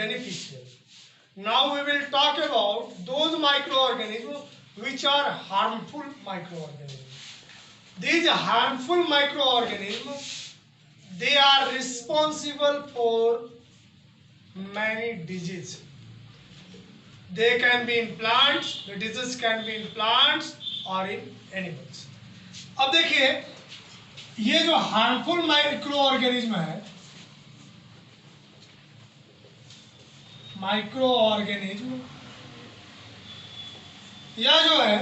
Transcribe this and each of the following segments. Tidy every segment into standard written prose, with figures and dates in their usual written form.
beneficial. Now we will talk about those microorganisms which are harmful microorganisms. These harmful microorganisms, they are responsible for many diseases. They can be in plants, the disease can be in plants or in animals. अब देखिए ये जो harmful micro organism है, micro organism यह जो है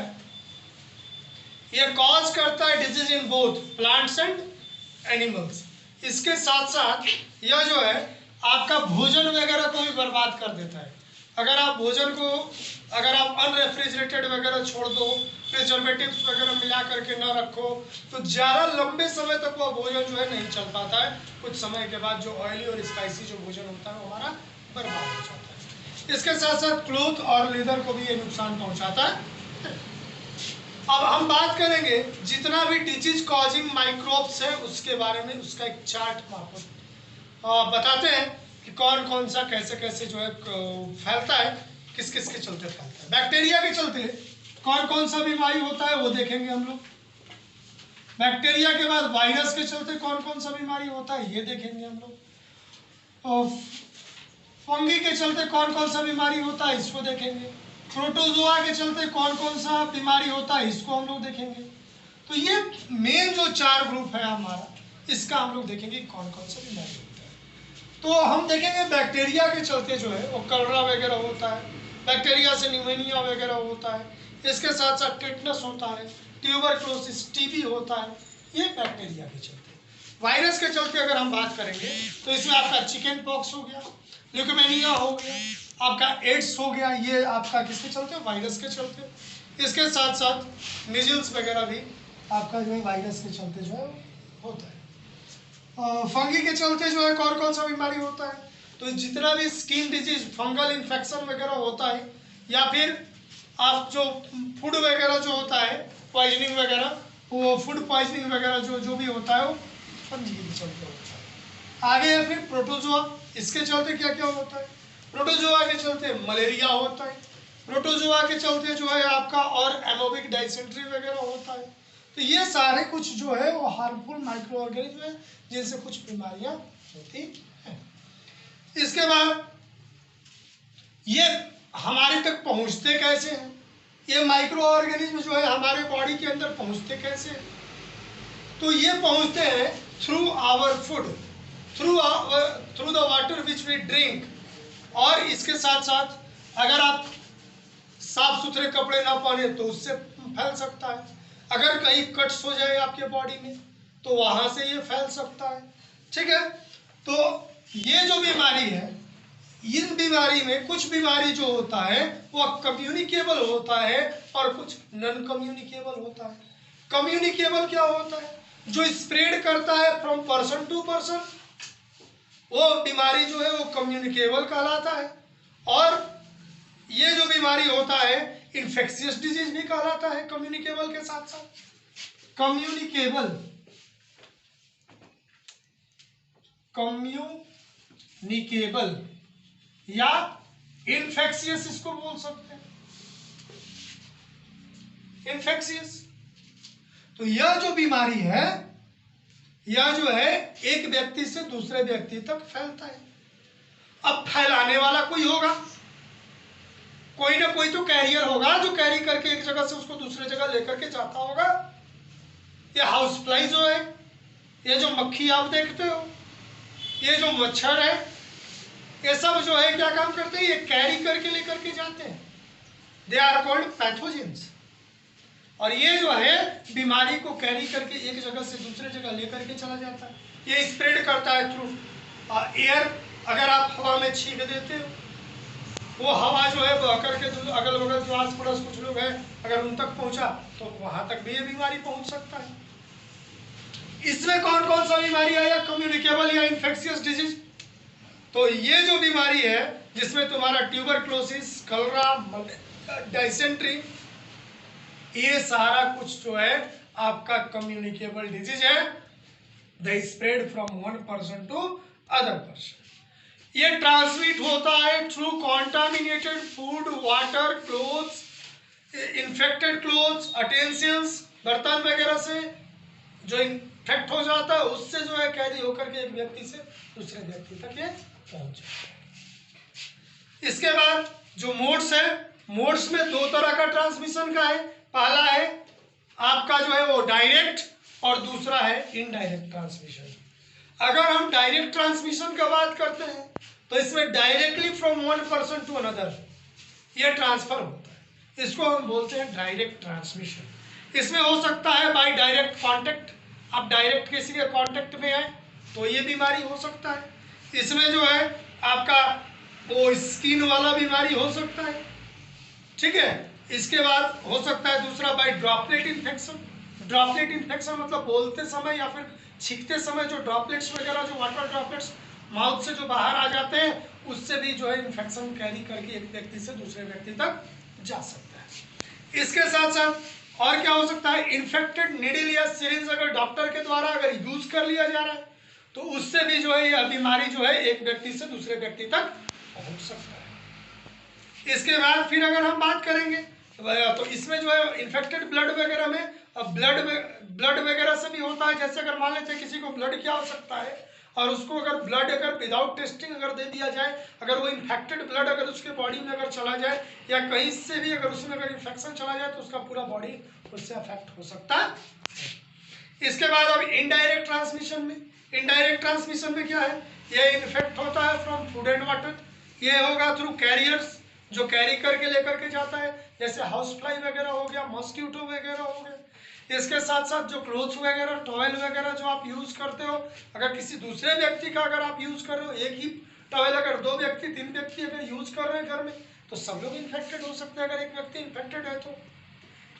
ये cause करता है disease in both plants and animals. इसके साथ साथ यह जो है आपका भोजन वगैरह को भी बर्बाद कर देता है। अगर आप भोजन को अगर आप अनरेफ्रिजरेटेड वगैरह छोड़ दो, प्रिजर्वेटिव्स वगैरह मिला करके ना रखो, तो ज़्यादा लंबे समय तक वह भोजन जो है नहीं चल पाता है। कुछ समय के बाद जो ऑयली और स्पाइसी जो भोजन होता है वो हमारा बर्बाद हो जाता है। इसके साथ साथ क्लोथ और लेदर को भी ये नुकसान पहुंचाता है। अब हम बात करेंगे जितना भी डिजीज कॉजिंग माइक्रोब्स है उसके बारे में, उसका एक चार्ट हम आपको बताते हैं कि कौन कौन सा कैसे कैसे जो है फैलता है, किस किस के चलते फैलता है। बैक्टीरिया के चलते कौन कौन सा बीमारी होता है वो देखेंगे हम लोग। बैक्टीरिया के बाद वायरस के चलते कौन कौन सा बीमारी होता है ये देखेंगे हम लोग। फंगी के चलते कौन कौन सा बीमारी होता है इसको देखेंगे। प्रोटोजोआ के चलते कौन कौन सा बीमारी होता है इसको हम लोग देखेंगे। तो ये मेन जो 4 ग्रुप है हमारा, इसका हम लोग देखेंगे कौन कौन सा बीमारी होता है। तो हम देखेंगे बैक्टीरिया के चलते जो है वो कलरा वगैरह होता है, बैक्टीरिया से न्यूमोनिया वगैरह होता है। इसके साथ साथ टेटनस होता है, ट्यूबरक्लोसिस टीबी होता है, ये बैक्टीरिया के चलते। वायरस के चलते अगर हम बात करेंगे तो इसमें आपका चिकन पॉक्स हो गया, ल्यूकेमिया हो गया, आपका एड्स हो गया, ये आपका किसके चलते, वायरस के चलते। इसके साथ साथ मिजल्स वगैरह भी आपका जो है वायरस के चलते जो है होता है। फंगी के चलते जो है कौन कौन सा बीमारी होता है, तो जितना भी स्किन डिजीज फंगल इन्फेक्शन वगैरह होता है, या फिर आप जो फूड वगैरह जो होता है पॉइजनिंग वगैरह, वो फूड पॉइजनिंग वगैरह जो भी होता है वो फंगी के चलते होता है। आगे है फिर प्रोटोजोआ, इसके चलते क्या क्या होता है। प्रोटोजोआ के चलते मलेरिया होता है, प्रोटोजोआ के चलते जो है आपका और एमोबिक डाइसेंट्री वगैरह होता है। तो ये सारे कुछ जो है वो हार्मफुल माइक्रो ऑर्गेनिज्म है जिनसे कुछ बीमारियां होती हैं। इसके बाद ये हमारे तक पहुंचते कैसे हैं, ये माइक्रो ऑर्गेनिज्म जो है हमारे बॉडी के अंदर पहुंचते कैसे हैं। तो ये पहुंचते हैं through our food, through the water which we drink. और इसके साथ साथ अगर आप साफ सुथरे कपड़े ना पहने तो उससे फैल सकता है। अगर कहीं कट्स हो जाए आपके बॉडी में तो वहां से ये फैल सकता है। ठीक है, तो ये जो बीमारी है, इन बीमारी में कुछ बीमारी जो होता है वो कम्युनिकेबल होता है और कुछ नॉन कम्युनिकेबल होता है। कम्युनिकेबल क्या होता है, जो स्प्रेड करता है फ्रॉम पर्सन टू पर्सन, वो बीमारी जो है वो कम्युनिकेबल कहलाता है। और ये जो बीमारी होता है इन्फेक्शियस डिजीज भी कहलाता है कम्युनिकेबल के साथ साथ। कम्युनिकेबल या इन्फेक्शियस इसको बोल सकते हैं, इन्फेक्शियस। तो यह जो बीमारी है यह जो है एक व्यक्ति से दूसरे व्यक्ति तक फैलता है। अब फैलाने वाला कोई होगा, कोई ना कोई तो कैरियर होगा जो कैरी करके एक जगह से उसको दूसरे जगह लेकर के जाता होगा। ये हाउस फ्लाई जो है, ये जो मक्खी आप देखते हो, ये जो मच्छर है, ये सब जो है क्या काम करते हैं, ये कैरी करके लेकर के जाते हैं। They are called pathogens. और ये जो है बीमारी को कैरी करके एक जगह से दूसरे जगह लेकर के चला जाता है। ये स्प्रेड करता है थ्रू एयर। अगर आप हवा में छींक देते हो, वो हवा जो है बह करके अगल बगल जो आस पड़ोस कुछ लोग हैं अगर उन तक पहुंचा तो वहां तक भी ये बीमारी पहुंच सकता है। इसमें कौन कौन सा बीमारी आया, कम्युनिकेबल या इन्फेक्शियस डिजीज। तो ये जो बीमारी है जिसमें तुम्हारा ट्यूबरक्लोसिस, कलरा, डाइसेंट्री, ये सारा कुछ जो है आपका कम्युनिकेबल डिजीज है। They spread from one person to other person. ये ट्रांसमिट होता है through contaminated food, water, clothes, infected clothes, utensils, बर्तन वगैरह से जो इन्फेक्ट हो जाता है उससे जो है कैरी होकर के एक व्यक्ति से दूसरे व्यक्ति तक ये पहुंच जाता है। इसके बाद जो मोड्स है, मोड्स में दो तरह का ट्रांसमिशन का है। पहला है आपका जो है वो डायरेक्ट और दूसरा है इनडायरेक्ट ट्रांसमिशन। अगर हम डायरेक्ट ट्रांसमिशन का बात करते हैं तो इसमें directly from one person to another ये ट्रांसफर होता है, इसको हम बोलते हैं डायरेक्ट ट्रांसमिशन। इसमें हो सकता है बाय डायरेक्ट कांटेक्ट, आप डायरेक्ट किसी के कांटेक्ट में आए तो ये बीमारी हो सकता है। इसमें जो है आपका वो स्किन वाला बीमारी हो सकता है, ठीक है। इसके बाद हो सकता है दूसरा by droplet infection. Droplet infection मतलब बोलते समय या फिर छींकते समय जो ड्रॉपलेट्स वगैरह, जो वाटर ड्रॉपलेट्स माउथ से जो बाहर आ जाते हैं उससे भी जो है इन्फेक्शन कैरी करके एक व्यक्ति से दूसरे व्यक्ति तक जा सकता है। इसके साथ साथ और क्या हो सकता है, इन्फेक्टेड नीडल या सिरिंज अगर डॉक्टर के द्वारा अगर यूज कर लिया जा रहा है तो उससे भी जो है यह बीमारी जो है एक व्यक्ति से दूसरे व्यक्ति तक पहुंच सकता है। इसके बाद फिर अगर हम बात करेंगे तो इसमें जो है इन्फेक्टेड ब्लड वगैरह में, ब्लड वगैरह से भी होता है। जैसे अगर मान लेते हैं किसी को ब्लड क्या हो सकता है और उसको अगर ब्लड अगर विदाउट टेस्टिंग अगर दे दिया जाए, अगर वो इन्फेक्टेड ब्लड अगर उसके बॉडी में अगर चला जाए या कहीं से भी अगर उसमें अगर इन्फेक्शन चला जाए तो उसका पूरा बॉडी उससे अफेक्ट हो सकता है। इसके बाद अब इनडायरेक्ट ट्रांसमिशन में, इनडायरेक्ट ट्रांसमिशन में क्या है, ये इन्फेक्ट होता है फ्रॉम फूड एंड वाटर। ये होगा थ्रू कैरियर्स जो कैरी करके लेकर के जाता है, जैसे हाउस फ्लाई वगैरह हो गया, मॉस्किटो वगैरह हो गया। इसके साथ साथ जो क्लोथ्स वगैरह, टॉवेल वगैरह जो आप यूज करते हो, अगर किसी दूसरे व्यक्ति का अगर आप यूज कर रहे हो, एक ही टॉवेल अगर दो व्यक्ति तीन व्यक्ति अगर यूज कर रहे हैं घर में तो सब लोग इन्फेक्टेड हो सकते हैं अगर एक व्यक्ति इन्फेक्टेड है तो।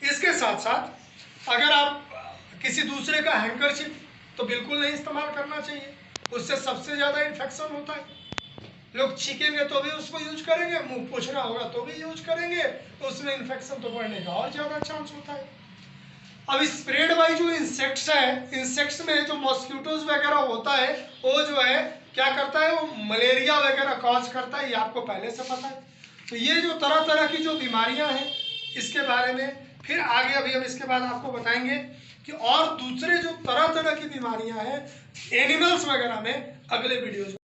इसके साथ साथ अगर आप किसी दूसरे का हैंकरशिप तो बिल्कुल नहीं इस्तेमाल करना चाहिए, उससे सबसे ज्यादा इन्फेक्शन होता है। लोग छीकेंगे तो भी उसको यूज करेंगे, मुंह पोछना होगा तो भी यूज करेंगे, तो उसमें इन्फेक्शन तो बढ़ने का और ज्यादा चांस होता है। अब स्प्रेड बाई जो इंसेक्ट्स है, इंसेक्ट्स में जो मॉस्किटोज वगैरह होता है वो जो है क्या करता है, वो मलेरिया वगैरह कॉज करता है, ये आपको पहले से पता है। तो ये जो तरह तरह की जो बीमारियां हैं इसके बारे में फिर आगे अभी हम इसके बाद आपको बताएंगे कि और दूसरे जो तरह तरह की बीमारियां हैं एनिमल्स वगैरह में अगले वीडियोज